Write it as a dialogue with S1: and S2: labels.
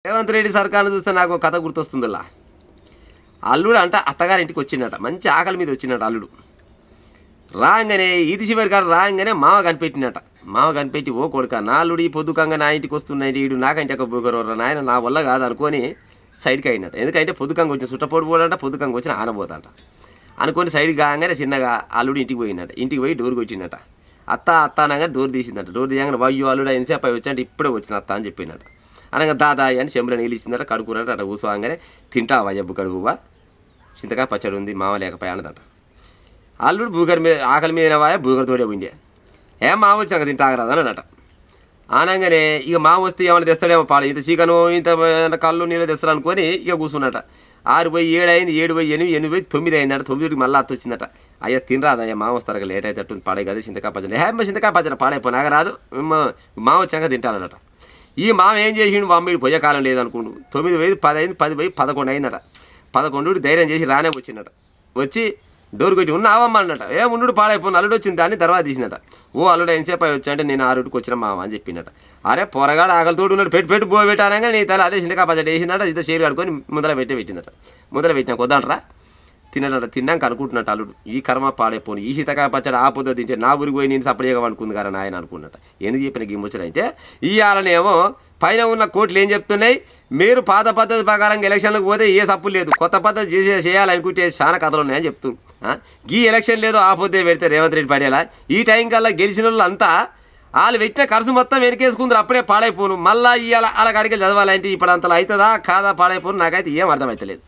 S1: రేవంత్ రెడ్డి సర్కార్ను చూస్తే నాకు ఒక కథ గుర్తొస్తుందిలా. అల్లుడు అంట అత్తగారింటికి వచ్చిందట, మంచి ఆకలి మీద వచ్చినట అల్లుడు. రాగానే ఇది చివరి కాడ రాగానే మామ కనిపెట్టినట. మామ కనిపెట్టి, ఓ కొడుక నా అల్లుడు ఈ పొద్దుకంగా నా ఇంటికి వస్తున్నాయి, ఈడు నాకంటే ఒక బుగరవరా నాయన, నా వల్ల కాదు అనుకొని సైడ్కి అయినట్టు. ఎందుకంటే పొద్దుకంగా వచ్చిన చుట్టపోటు పోడంట, పొద్దుకంగా వచ్చిన ఆనబోతంట అనుకొని సైడ్కి కాగానే చిన్నగా అల్లుడు ఇంటికి పోయినట. ఇంటికి పోయి డోర్ కొట్టినట. అత్త అత్త అనగా డోర్ తీసిందట. డోర్ తీయగానే వయ్యో అల్లుడు ఎంతసేపు అయి వచ్చి అంటే ఇప్పుడే వచ్చిన అత్త అని చెప్పినట. అనగా దాదా అని చెంబులో నీళ్ళు ఇచ్చిందట. కడుకున్నట్టు అట్లా కూర్చోగానే తింటావా జబ్బు కడుపువా, చింతకాయ పచ్చడి ఉంది మామ లేకపోయా అన్నదట. అల్లుడు బూగర్ మీద ఆకలి మీద వాయ బూగర్తోడే ఉండే. ఏం మామ వచ్చాక తింటాగరాదు అన్నట. అనగానే ఇక మామ వస్తే ఏమైనా తెస్తాడేమో పాడు, ఇంత చికెను ఇంత కళ్ళు నీళ్ళు తెస్తాడు అనుకొని ఇక కూర్చున్నట. 6 పోయి 7 అయింది, 7 పోయి 8, 8 పోయి 9 అయిందట. 9కి మళ్ళీ అత్త వచ్చిందట. అయ్యా తినరాదు అయ్యా మామ వస్తారు లేట్ అవుతుంది, పాడే కదా చింతకాయ పచ్చడి. చింతకాయ పచ్చడి పాడైపో నాకు రాదు, మామ వచ్చాక తింటానన్నట. ఈ మామ ఏం చేసిండు, మమ్మీడు పోయే కాలం లేదనుకుండు. 9 పోయి 10 అయింది, 10 పోయి 11 అయిందట. 11 ధైర్యం చేసి రానే వచ్చిందట. వచ్చి డోర్ కొట్టి ఉన్నావమ్మ అన్నట. ఉండు పాడైపోయిన అల్లుడు వచ్చింది, దాన్ని తర్వాత తీసిందట. ఓ అల్లుడు ఎంతసేపు అయి వచ్చా అంటే నేను 6కి వచ్చిన మామ అని చెప్పినట. అరే పొరగాడు ఆకలితోడు ఉన్నాడు, పెట్టి పోయి పెట్టానగా నీ తల అదే చింతకాయ పచ్చడి వేసిందట. ఇంత షేర్ కడుకొని ముందర పెట్టిందట. ముందర పెట్టినా కొద్దంటరా తినట. తిన్నాక అనుకుంటున్నట్టు అల్లుడు, ఈ కర్మ పాడైపోను, ఈ చింతకాయ పచ్చడి ఆ పొద్దు తింటే నా ఊరికి పోయి నేను సపరేట్గా అనుకుంది కదా నాయన అనుకున్నట. ఎందుకు చెప్పిన గిమ్ముచ్చడంటే ఇవాళనేమో పైన ఉన్న కోర్టులు ఏం చెప్తున్నాయి, మీరు పాత పద్ధతి ప్రకారంగా ఎలక్షన్లకు పోతే ఏ సప్పు లేదు, కొత్త పద్ధతి చేయాలనుకుంటే చాలా కథలు ఉన్నాయని చెప్తుంది. ఈ ఎలక్షన్ లేదు ఆ పొద్దే పెడితే రేవంత్ రెడ్డి పడేలా. ఈ టైం కల్లా గెలిచిన వాళ్ళు అంతా వాళ్ళు పెట్టిన ఖర్చు మొత్తం వెనకేసుకుందరు, అప్పుడే పాడైపోను. మళ్ళీ ఇవాళ అలా అడిగి చదవాలంటే ఇప్పుడు అంతలో అవుతుందా కాదా పాడైపోను, నాకైతే ఏం అర్థమవుతలేదు.